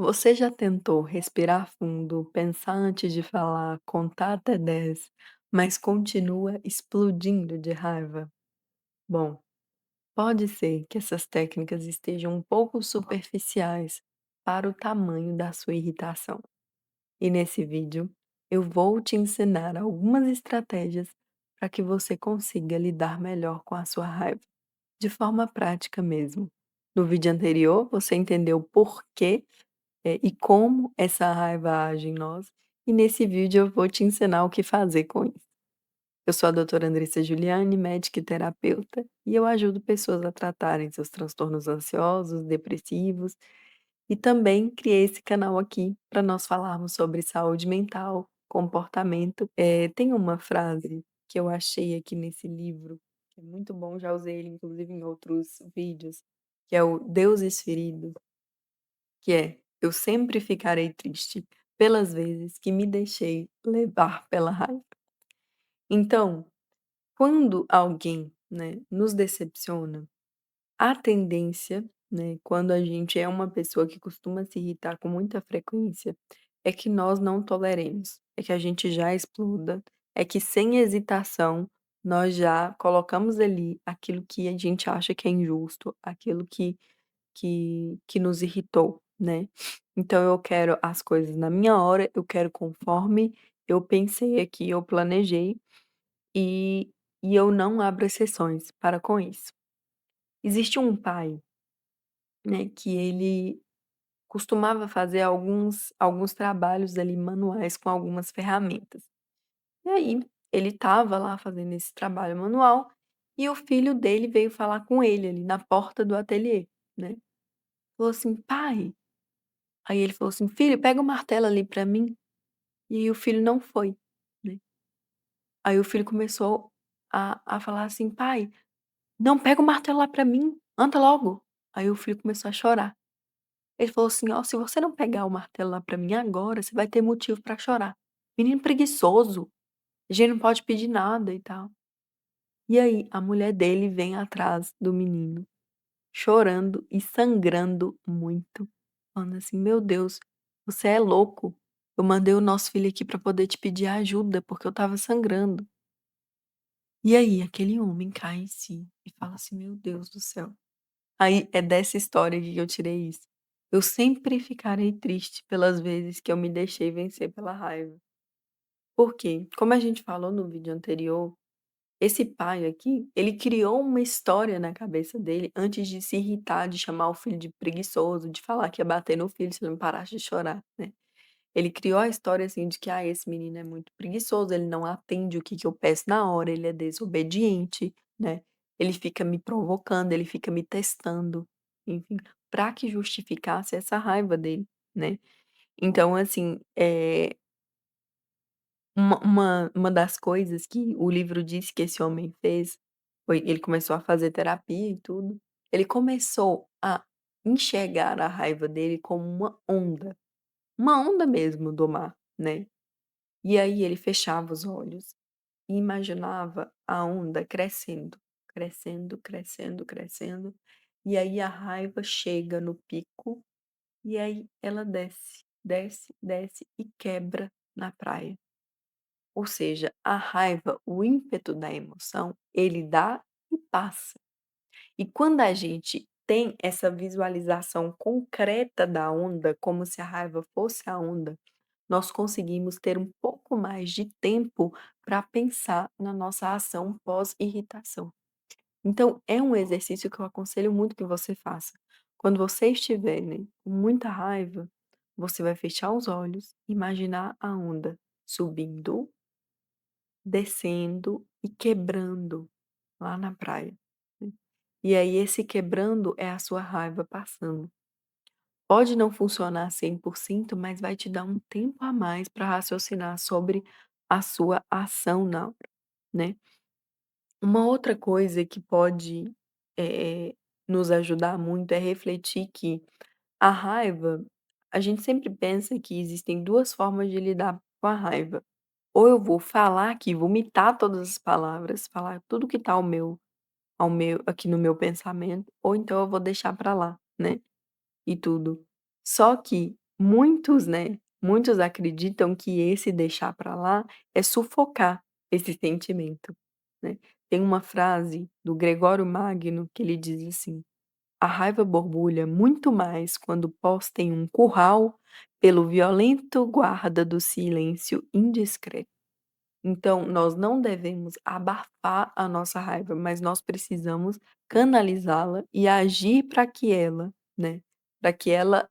Você já tentou respirar fundo, pensar antes de falar, contar até 10, mas continua explodindo de raiva? Bom, pode ser que essas técnicas estejam um pouco superficiais para o tamanho da sua irritação. E nesse vídeo, eu vou te ensinar algumas estratégias para que você consiga lidar melhor com a sua raiva, de forma prática mesmo. No vídeo anterior, você entendeu por quê e como essa raiva age em nós, e nesse vídeo eu vou te ensinar o que fazer com isso. Eu sou a doutora Andressa Juliane, médica e terapeuta, e eu ajudo pessoas a tratarem seus transtornos ansiosos, depressivos, e também criei esse canal aqui para nós falarmos sobre saúde mental, comportamento. Tem uma frase que eu achei aqui nesse livro, que é muito bom, já usei ele inclusive em outros vídeos, que é o Deuses Feridos, que é: "Eu sempre ficarei triste pelas vezes que me deixei levar pela raiva". Então, quando alguém, né, nos decepciona, a tendência, né, quando a gente é uma pessoa que costuma se irritar com muita frequência, é que nós não toleremos, é que a gente já exploda, é que sem hesitação nós já colocamos ali aquilo que a gente acha que é injusto, aquilo que nos irritou, né. Então eu quero as coisas na minha hora, eu quero conforme eu pensei aqui, eu planejei, e eu não abro exceções para com isso. Existe um pai, né, que ele costumava fazer alguns trabalhos ali manuais com algumas ferramentas. E aí, ele estava lá fazendo esse trabalho manual, e o filho dele veio falar com ele ali na porta do ateliê, né. Falou assim: "Pai". Aí ele falou assim: "Filho, pega o martelo ali pra mim". E aí o filho não foi, né. Aí o filho começou a falar assim: "Pai, não, pega o martelo lá pra mim, anda logo". Aí o filho começou a chorar. Ele falou assim: "Ó, se você não pegar o martelo lá pra mim agora, você vai ter motivo pra chorar. Menino preguiçoso, a gente não pode pedir nada e tal". E aí a mulher dele vem atrás do menino, chorando e sangrando muito, falando assim: "Meu Deus, você é louco. Eu mandei o nosso filho aqui pra poder te pedir ajuda, porque eu estava sangrando". E aí aquele homem cai em si e fala assim: "Meu Deus do céu". Aí é dessa história aqui que eu tirei isso. Eu sempre ficarei triste pelas vezes que eu me deixei vencer pela raiva. Por quê? Como a gente falou no vídeo anterior, esse pai aqui, ele criou uma história na cabeça dele antes de se irritar, de chamar o filho de preguiçoso, de falar que ia bater no filho se ele não parasse de chorar, né. Ele criou a história, assim, de que: "Ah, esse menino é muito preguiçoso, ele não atende o que que eu peço na hora, ele é desobediente, né, ele fica me provocando, ele fica me testando", enfim, pra que justificasse essa raiva dele, né. Então, assim, uma das coisas que o livro diz que esse homem fez, foi ele começou a fazer terapia e tudo, ele começou a enxergar a raiva dele como uma onda mesmo do mar, né. E aí ele fechava os olhos e imaginava a onda crescendo, crescendo, crescendo, crescendo, e aí a raiva chega no pico, e aí ela desce, desce, desce e quebra na praia. Ou seja, a raiva, o ímpeto da emoção, ele dá e passa. E quando a gente tem essa visualização concreta da onda, como se a raiva fosse a onda, nós conseguimos ter um pouco mais de tempo para pensar na nossa ação pós-irritação. Então, é um exercício que eu aconselho muito que você faça. Quando você estiver, né, com muita raiva, você vai fechar os olhos, imaginar a onda subindo, descendo e quebrando lá na praia, né. E aí esse quebrando é a sua raiva passando. Pode não funcionar 100%, mas vai te dar um tempo a mais para raciocinar sobre a sua ação na hora, né. Uma outra coisa que pode, nos ajudar muito é refletir que a raiva, a gente sempre pensa que existem 2 formas de lidar com a raiva. Ou eu vou falar aqui, vomitar todas as palavras, falar tudo que tá ao meu aqui no meu pensamento, ou então eu vou deixar pra lá, né, e tudo. Só que muitos, né, muitos acreditam que esse deixar pra lá é sufocar esse sentimento, né. Tem uma frase do Gregório Magno que ele diz assim: "A raiva borbulha muito mais quando posta em um curral pelo violento guarda do silêncio indiscreto". Então, nós não devemos abafar a nossa raiva, mas nós precisamos canalizá-la e agir para que ela, né, para que ela,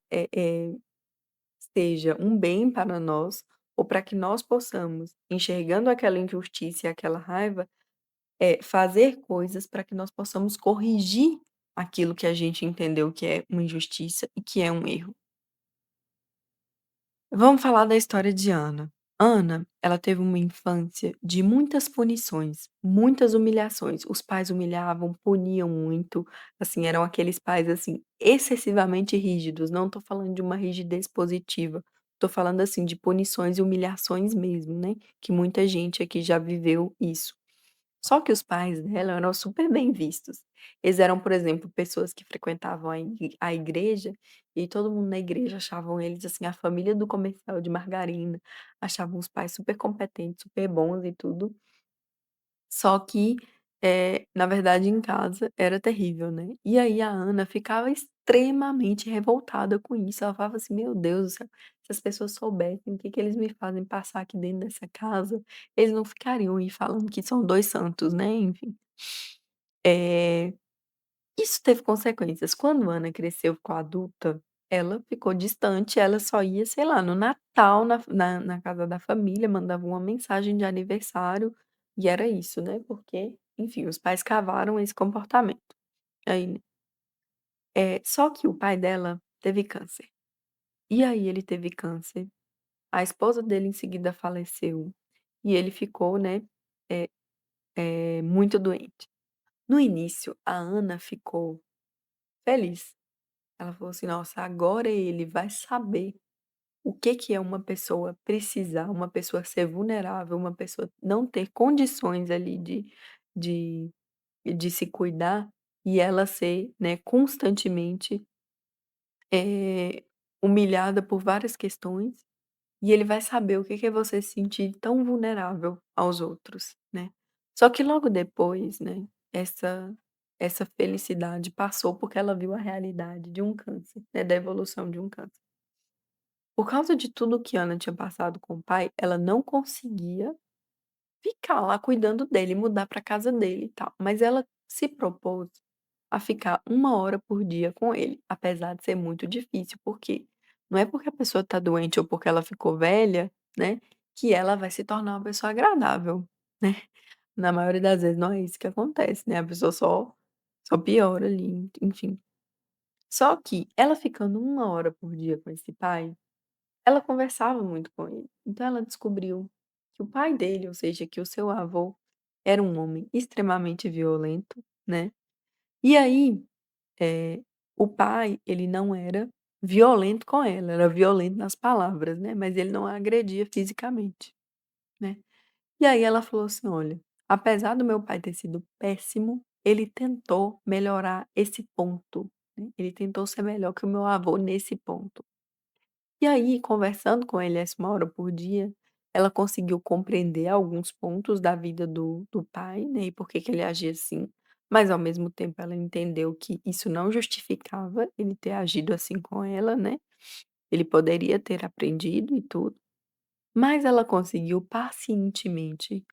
seja um bem para nós, ou para que nós possamos, enxergando aquela injustiça e aquela raiva, fazer coisas para que nós possamos corrigir aquilo que a gente entendeu que é uma injustiça e que é um erro. Vamos falar da história de Ana. Ana, ela teve uma infância de muitas punições, muitas humilhações. Os pais humilhavam, puniam muito, assim, eram aqueles pais, assim, excessivamente rígidos. Não tô falando de uma rigidez positiva, tô falando, assim, de punições e humilhações mesmo, né, que muita gente aqui já viveu isso. Só que os pais dela eram super bem vistos. Eles eram, por exemplo, pessoas que frequentavam a igreja, e todo mundo na igreja achavam eles, assim, a família do comercial de margarina, achavam os pais super competentes, super bons e tudo. Só que, na verdade em casa era terrível, né. E aí a Ana ficava extremamente revoltada com isso, ela falava assim: "Meu Deus do céu, se as pessoas soubessem o que que eles me fazem passar aqui dentro dessa casa, eles não ficariam aí falando que são 2 santos", né, enfim. Eh, isso teve consequências. Quando Ana cresceu, ficou adulta, ela ficou distante, ela só ia, sei lá, no Natal na casa da família, mandava uma mensagem de aniversário, e era isso, né, porque, enfim, os pais cavaram esse comportamento. Aí, só que o pai dela teve câncer. E aí ele teve câncer, a esposa dele em seguida faleceu, e ele ficou, né, eh muito doente. No início, a Ana ficou feliz. Ela falou assim: "Nossa, agora ele vai saber o que que é uma pessoa precisar, uma pessoa ser vulnerável, uma pessoa não ter condições ali de de se cuidar, e ela ser, né, constantemente, eh, humilhada por várias questões, e ele vai saber o que que é você se sentir tão vulnerável aos outros", né. Só que logo depois, né, essa felicidade passou, porque ela viu a realidade de um câncer, né, da evolução de um câncer. Por causa de tudo que Ana tinha passado com o pai, ela não conseguia ficar lá cuidando dele, mudar para casa dele e tal, mas ela se propôs a ficar 1 hora por dia com ele, apesar de ser muito difícil, porque não é porque a pessoa está doente ou porque ela ficou velha, né, que ela vai se tornar uma pessoa agradável, né. Na maioria das vezes não é isso que acontece, né, a pessoa só piora ali, enfim. Só que ela ficando 1 hora por dia com esse pai, ela conversava muito com ele, então ela descobriu que o pai dele, ou seja, que o seu avô, era um homem extremamente violento, né, e aí, o pai, ele não era violento com ela, era violento nas palavras, né, mas ele não a agredia fisicamente, né. E aí ela falou assim: "Olha, apesar do meu pai ter sido péssimo, ele tentou melhorar esse ponto, né, ele tentou ser melhor que o meu avô nesse ponto". E aí, conversando com ele essa 1 hora por dia, ela conseguiu compreender alguns pontos da vida do pai, né, e por que que ele agia assim, mas ao mesmo tempo ela entendeu que isso não justificava ele ter agido assim com ela, né, ele poderia ter aprendido e tudo, mas ela conseguiu pacientemente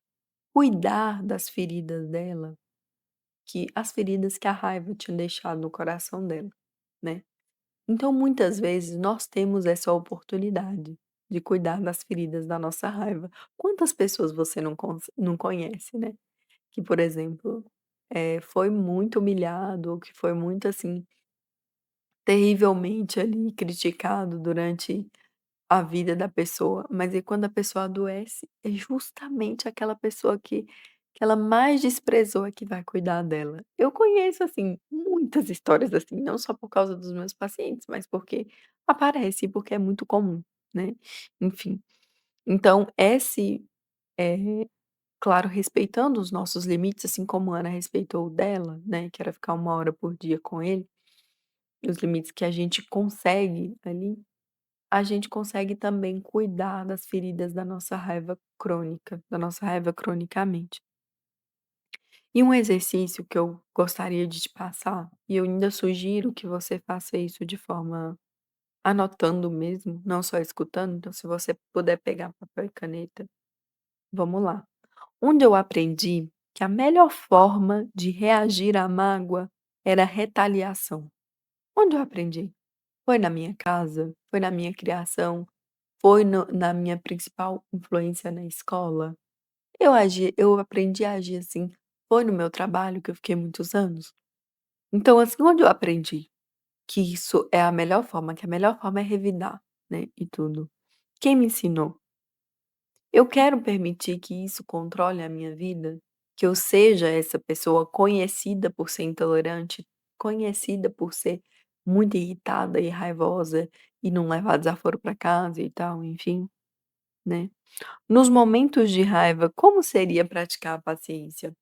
cuidar das feridas dela, que as feridas que a raiva tinha deixado no coração dela, né. Então, muitas vezes, nós temos essa oportunidade de cuidar das feridas da nossa raiva. Quantas pessoas você não conhece, né, que, por exemplo, foi muito humilhado ou que foi muito, assim, terrivelmente ali criticado durante a vida da pessoa, mas aí quando a pessoa adoece, é justamente aquela pessoa que ela mais desprezou é que vai cuidar dela. Eu conheço, assim, muitas histórias assim, não só por causa dos meus pacientes, mas porque aparece, porque é muito comum, né, enfim. Então eh, claro, respeitando os nossos limites, assim como a Ana respeitou o dela, né, que era ficar 1 hora por dia com ele, e os limites que a gente consegue ali. a gente consegue também cuidar das feridas da nossa raiva crônica, da nossa raiva cronicamente. E um exercício que eu gostaria de te passar, e eu ainda sugiro que você faça isso de forma anotando mesmo, não só escutando, então se você puder pegar papel e caneta, vamos lá. Onde eu aprendi que a melhor forma de reagir à mágoa era a retaliação. Onde eu aprendi? Foi na minha casa? Foi na minha criação? Foi na minha principal influência na escola? Eu aprendi a agir assim, foi no meu trabalho que eu fiquei muitos anos? Então, assim, onde eu aprendi que isso é a melhor forma, que a melhor forma é revidar, né, e tudo? Quem me ensinou? Eu quero permitir que isso controle a minha vida? Que eu seja essa pessoa conhecida por ser intolerante, conhecida por ser muito irritada e raivosa e não levar desaforo para casa e tal, enfim, né? Nos momentos de raiva, como seria praticar a paciência?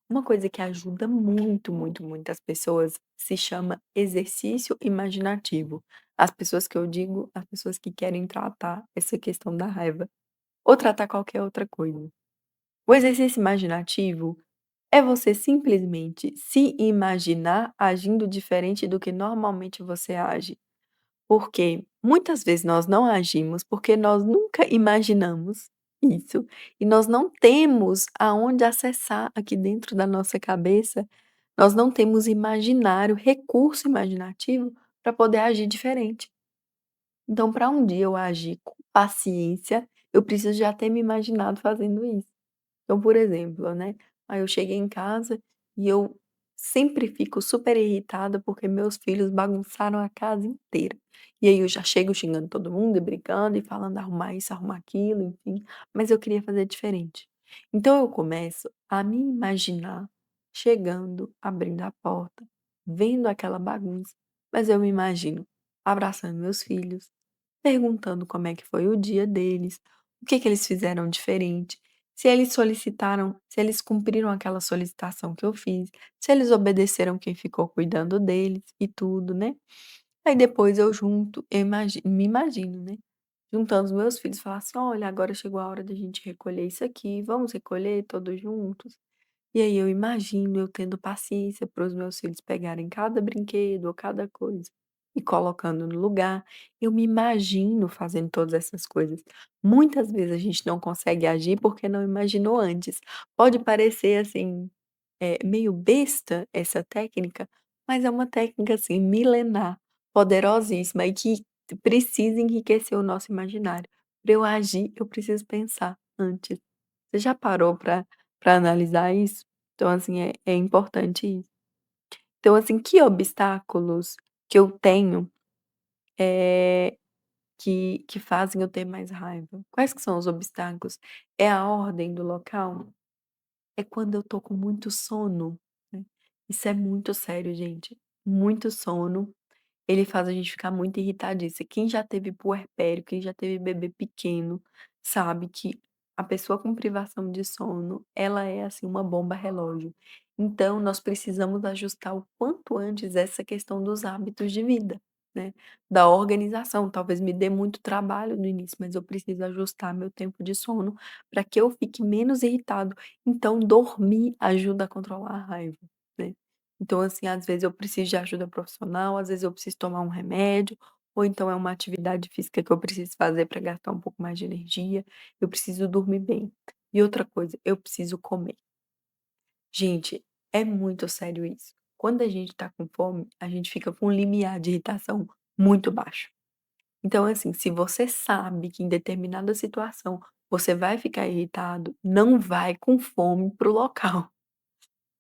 Uma coisa que ajuda muito, muito, muito as pessoas se chama exercício imaginativo. As pessoas que eu digo, as pessoas que querem tratar essa questão da raiva ou tratar qualquer outra coisa. O exercício imaginativo é você simplesmente se imaginar agindo diferente do que normalmente você age. Porque muitas vezes nós não agimos porque nós nunca imaginamos isso e nós não temos aonde acessar aqui dentro da nossa cabeça, nós não temos imaginário, recurso imaginativo para poder agir diferente. Então, para um dia eu agir com paciência, eu preciso já ter me imaginado fazendo isso. Então, por exemplo, né, aí eu cheguei em casa e eu sempre fico super irritada porque meus filhos bagunçaram a casa inteira. E aí eu já chego xingando todo mundo e brigando e falando arrumar isso, arrumar aquilo, enfim, mas eu queria fazer diferente. Então eu começo a me imaginar chegando, abrindo a porta, vendo aquela bagunça, mas eu me imagino abraçando meus filhos, perguntando como é que foi o dia deles, o que que eles fizeram diferente, se eles cumpriram aquela solicitação que eu fiz, se eles obedeceram quem ficou cuidando deles e tudo, né. Aí depois eu me imagino, né, juntando os meus filhos e falar assim: "Olha, agora chegou a hora da gente recolher isso aqui, vamos recolher todos juntos?". E aí eu imagino eu tendo paciência para os meus filhos pegarem cada brinquedo ou cada coisa e colocando no lugar. Eu me imagino fazendo todas essas coisas. Muitas vezes a gente não consegue agir porque não imaginou antes. Pode parecer assim, meio besta essa técnica, mas é uma técnica assim milenar, poderosíssima e que precisa enriquecer o nosso imaginário. Para eu agir, eu preciso pensar antes. Você já parou para analisar isso? Então, assim, é importante isso. Então, assim, que obstáculos que eu tenho, eh, que fazem eu ter mais raiva? Quais que são os obstáculos? É a ordem do local? É quando eu tô com muito sono, né. Isso é muito sério, gente. Muito sono ele faz a gente ficar muito irritadiça. Quem já teve puerpério, quem já teve bebê pequeno, sabe que a pessoa com privação de sono, ela é assim uma bomba relógio. Então, nós precisamos ajustar o quanto antes essa questão dos hábitos de vida, né? Da organização. Talvez me dê muito trabalho no início, mas eu preciso ajustar meu tempo de sono para que eu fique menos irritado. Então, dormir ajuda a controlar a raiva, né? Então, assim, às vezes eu preciso de ajuda profissional, às vezes eu preciso tomar um remédio, ou então é uma atividade física que eu preciso fazer para gastar um pouco mais de energia, eu preciso dormir bem. E outra coisa, eu preciso comer. Gente, é muito sério isso. Quando a gente tá com fome, a gente fica com um limiar de irritação muito baixo. Então, assim, se você sabe que em determinada situação você vai ficar irritado, não vai com fome pro local.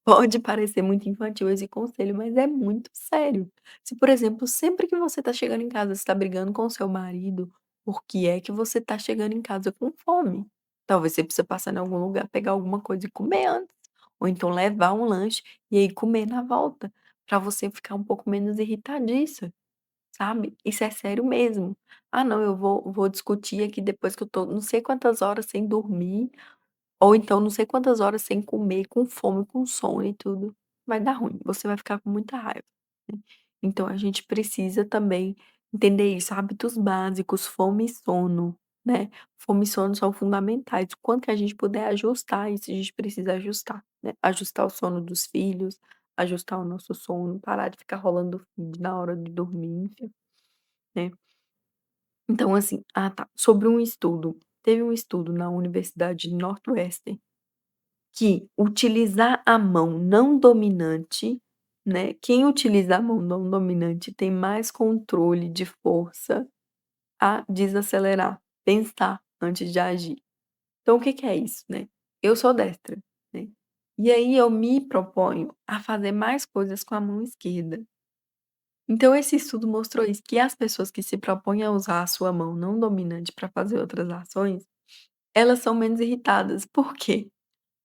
Pode parecer muito infantil esse conselho, mas é muito sério. Se, por exemplo, sempre que você está chegando em casa, você está brigando com o seu marido, por que é que você está chegando em casa com fome? Talvez você precise passar em algum lugar, pegar alguma coisa e comer antes, ou então levar um lanche e aí comer na volta, para você ficar um pouco menos irritadiça, sabe? Isso é sério mesmo. "Ah não, eu vou discutir aqui depois que eu tô não sei quantas horas sem dormir, ou então não sei quantas horas sem comer, com fome, com sono e tudo, vai dar ruim, você vai ficar com muita raiva, né. Então a gente precisa também Entender isso, hábitos básicos, fome e sono, né. Fome e sono são fundamentais. Quanto que a gente puder ajustar isso, a gente precisa ajustar, né. Ajustar o sono dos filhos, ajustar o nosso sono, parar de ficar rolando feed na hora de dormir, enfim, né. Então assim tá, sobre um estudo, teve um estudo na Universidade de Northwestern que utilizar a mão não dominante, né, quem utiliza a mão não dominante tem mais controle de força a desacelerar, pensar antes de agir. Então o que que é isso, né? Eu sou destra, né, e aí eu me proponho a fazer mais coisas com a mão esquerda. Então esse estudo mostrou isso, que as pessoas que se propõem a usar a sua mão não dominante para fazer outras ações, elas são menos irritadas. Por quê?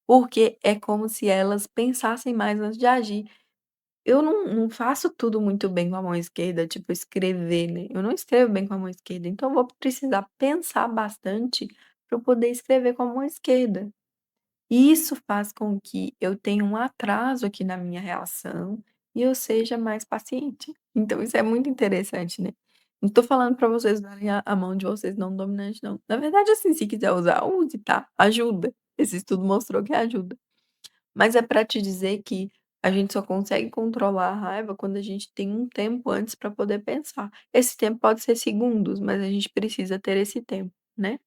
Porque é como se elas pensassem mais antes de agir. Eu não faço tudo muito bem com a mão esquerda, tipo escrever, né, eu não escrevo bem com a mão esquerda, então eu vou precisar pensar bastante para eu poder escrever com a mão esquerda. E isso faz com que eu tenha um atraso aqui na minha reação e eu seja mais paciente. Então isso é muito interessante, né. Não tô falando para vocês usarem a mão de vocês não dominante não. Na verdade, assim, se quiser usar, use, tá, ajuda. Esse estudo mostrou que ajuda. Mas é para te dizer que a gente só consegue controlar a raiva quando a gente tem um tempo antes para poder pensar. Esse tempo pode ser segundos, mas a gente precisa ter esse tempo, né.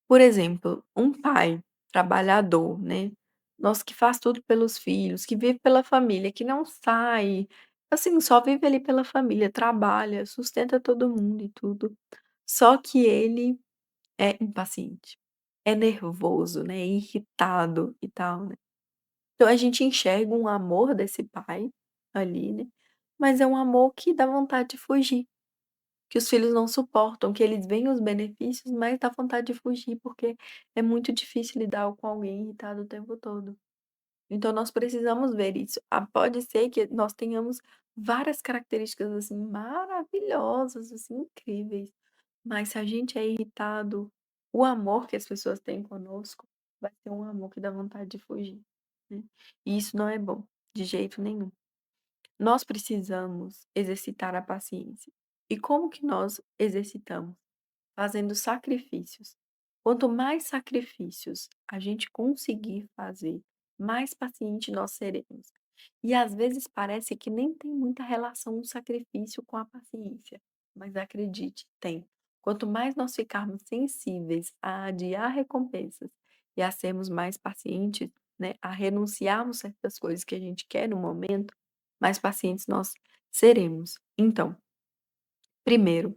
Por exemplo, um pai trabalhador, né, nossa, que faz tudo pelos filhos, que vive pela família, que não sai, assim, só vive ali pela família, trabalha, sustenta todo mundo e tudo, só que ele é impaciente, é nervoso, né, irritado e tal, né. Então a gente enxerga um amor desse pai ali, né, mas é um amor que dá vontade de fugir, que os filhos não suportam, que eles veem os benefícios, mas dá vontade de fugir, porque é muito difícil lidar com alguém irritado o tempo todo. Então nós precisamos ver isso. Pode ser que nós tenhamos várias características, assim, maravilhosas, assim, incríveis, mas se a gente é irritado, o amor que as pessoas têm conosco vai ser um amor que dá vontade de fugir, né. E isso não é bom, de jeito nenhum. Nós precisamos exercitar a paciência. E como que nós exercitamos? Fazendo sacrifícios. Quanto mais sacrifícios a gente conseguir fazer, mais paciente nós seremos. E às vezes parece que nem tem muita relação o sacrifício com a paciência, mas acredite, tem. Quanto mais nós ficarmos sensíveis a adiar recompensas e a sermos mais pacientes, né, a renunciarmos certas coisas que a gente quer no momento, mais pacientes nós seremos. Então, primeiro,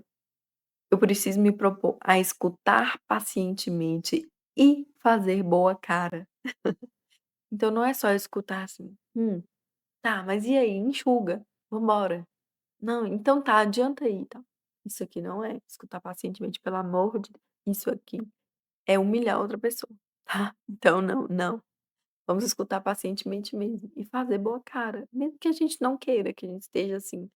eu preciso me propor a escutar pacientemente e fazer boa cara. Então não é só escutar assim: tá, mas e aí? Enxuga, vambora. Não, então tá, adianta aí, tá". Isso aqui não é escutar pacientemente, pelo amor de Deus. Isso aqui é humilhar outra pessoa, tá. Então não, não. Vamos escutar pacientemente mesmo e fazer boa cara, mesmo que a gente não queira, que a gente esteja assim: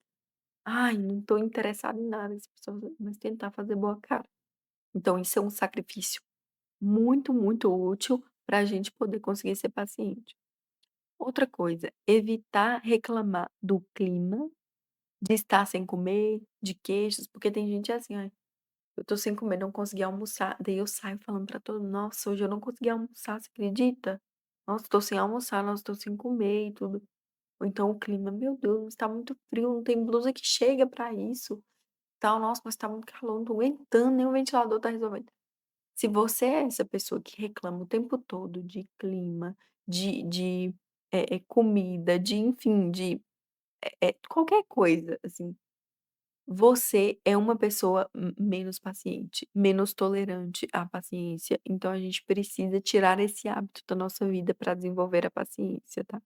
"Ai, não tô interessado em nada", essa pessoa mas tentar fazer boa cara. Então isso é um sacrifício muito, muito útil para a gente poder conseguir ser paciente. Outra coisa, evitar reclamar do clima, de estar sem comer, de queixas, porque tem gente assim: "Ai, eu tô sem comer, não consegui almoçar", daí eu saio falando pra todo mundo: "Nossa, hoje eu não consegui almoçar, você acredita? Nossa, tô sem almoçar, nossa, tô sem comer e tudo". Ou então o clima: "Meu Deus, está muito frio, não tem blusa que chega pra isso", tal. "Nossa, mas tá muito calor, não tô aguentando, nem o ventilador tá resolvendo". Se você é essa pessoa que reclama o tempo todo de clima, de comida, de enfim, de, qualquer coisa, assim, você é uma pessoa menos paciente, menos tolerante à paciência, então a gente precisa tirar esse hábito da nossa vida para desenvolver a paciência, tá.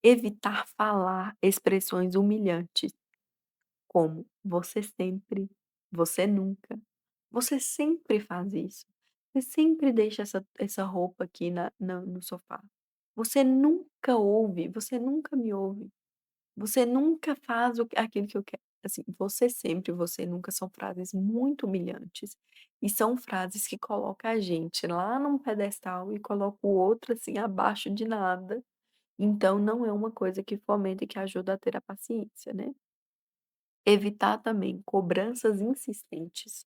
Evitar falar expressões humilhantes, como "você sempre", "você nunca". Você sempre faz isso. Você sempre deixa essa roupa aqui no sofá. Você nunca ouve, você nunca me ouve. Você nunca faz aquilo que eu quero. Assim, você sempre, você nunca são frases muito humilhantes. E são frases que colocam a gente lá num pedestal e coloca o outro assim abaixo de nada. Então não é uma coisa que fomenta e que ajuda a ter a paciência, né. Evitar também cobranças insistentes.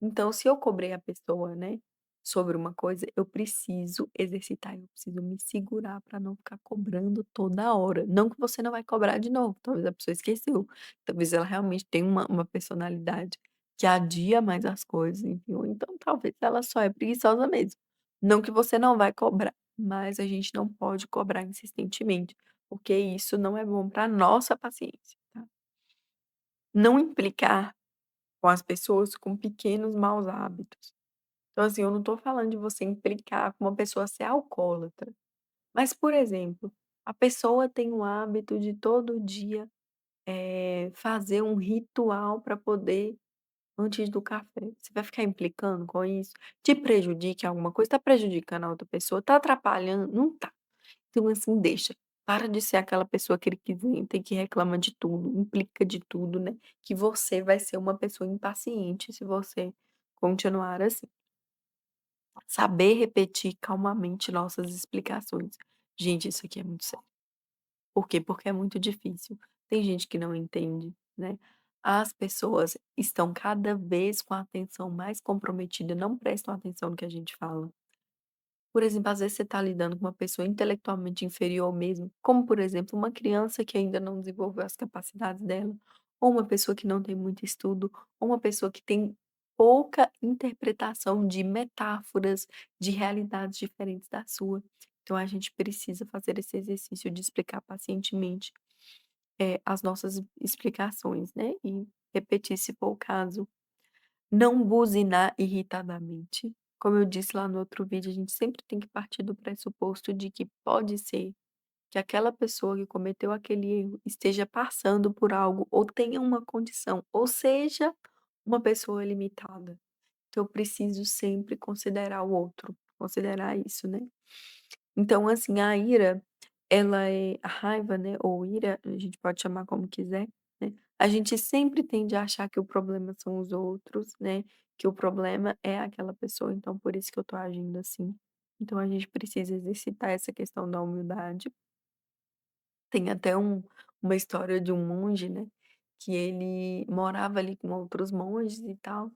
Então, se eu cobrei a pessoa, né, sobre uma coisa, eu preciso exercitar, eu preciso me segurar para não ficar cobrando toda hora. Não que você não vai cobrar de novo, talvez a pessoa esqueceu, talvez ela realmente tenha uma personalidade que adia mais as coisas, enfim, ou então talvez ela só é preguiçosa mesmo. Não que você não vai cobrar, mas a gente não pode cobrar insistentemente, porque isso não é bom para nossa paciência, tá. Não implicar com as pessoas com pequenos maus hábitos. Então, assim, eu não tô falando de você implicar com uma pessoa ser alcoólatra, mas, por exemplo, a pessoa tem o hábito de todo dia, fazer um ritual para poder antes do café. Você vai ficar implicando com isso? Te prejudica em alguma coisa? Tá prejudicando a outra pessoa? Tá atrapalhando? Não tá. Então, assim, deixa. Para de ser aquela pessoa querequisenta e que reclama de tudo, implica de tudo, né, que você vai ser uma pessoa impaciente se você continuar assim. Saber repetir calmamente nossas explicações. Gente, isso aqui é muito sério. Por quê? Porque é muito difícil. Tem gente que não entende, né. As pessoas estão cada vez com a atenção mais comprometida, não prestam atenção no que a gente fala. Por exemplo, às vezes você está lidando com uma pessoa intelectualmente inferior mesmo, como por exemplo, uma criança que ainda não desenvolveu as capacidades dela, ou uma pessoa que não tem muito estudo, ou uma pessoa que tem pouca interpretação de metáforas, de realidades diferentes da sua. Então a gente precisa fazer esse exercício de explicar pacientemente, as nossas explicações, né, e repetir se for o caso. Não buzinar irritadamente. Como eu disse lá no outro vídeo, a gente sempre tem que partir do pressuposto de que pode ser que aquela pessoa que cometeu aquele erro esteja passando por algo ou tenha uma condição, ou seja, uma pessoa limitada. Então eu preciso sempre considerar o outro, considerar isso, né. Então, assim, a ira, ela é a raiva, né, ou ira, a gente pode chamar como quiser, né, a gente sempre tende a achar que o problema são os outros, né, que o problema é aquela pessoa, então por isso que eu tô agindo assim. Então a gente precisa exercitar essa questão da humildade. Tem até uma história de um monge, né, que ele morava ali com outros monges e tal,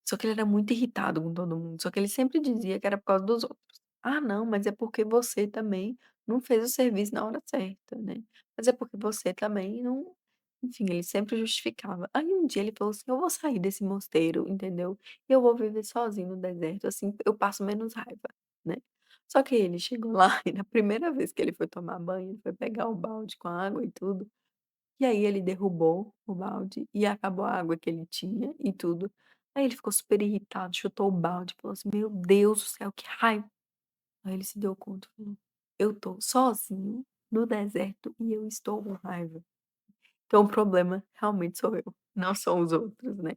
só que ele era muito irritado com todo mundo, só que ele sempre dizia que era por causa dos outros. "Ah não, mas é porque você também não fez o serviço na hora certa, né, mas é porque você também não", enfim, ele sempre justificava. Aí um dia ele falou assim: "Eu vou sair desse mosteiro, entendeu, eu vou viver sozinho no deserto, assim eu passo menos raiva", né. Só que ele chegou lá e na primeira vez que ele foi tomar banho, ele foi pegar o balde com água e tudo, e aí ele derrubou o balde e acabou a água que ele tinha e tudo. Aí ele ficou super irritado, chutou o balde, falou assim: "Meu Deus do céu, que raiva". Aí ele se deu conta, falou: "Eu tô sozinho no deserto e eu estou com raiva". Então o problema realmente sou eu, não são os outros, né.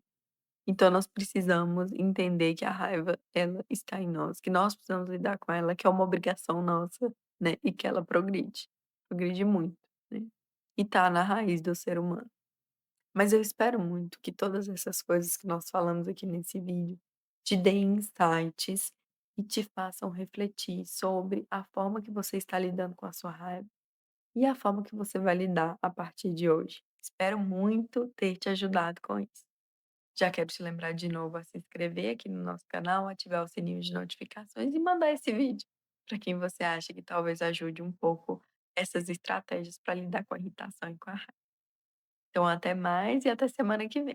Então nós precisamos entender que a raiva, ela está em nós, que nós precisamos lidar com ela, que é uma obrigação nossa, né, e que ela progride muito, né, e tá na raiz do ser humano. Mas eu espero muito que todas essas coisas que nós falamos aqui nesse vídeo te deem insights e te façam refletir sobre a forma que você está lidando com a sua raiva e a forma que você vai lidar a partir de hoje. Espero muito ter te ajudado com isso. Já quero te lembrar de novo a se inscrever aqui no nosso canal, ativar o sininho de notificações e mandar esse vídeo para quem você acha que talvez ajude um pouco essas estratégias para lidar com a irritação e com a raiva. Então até mais e até semana que vem.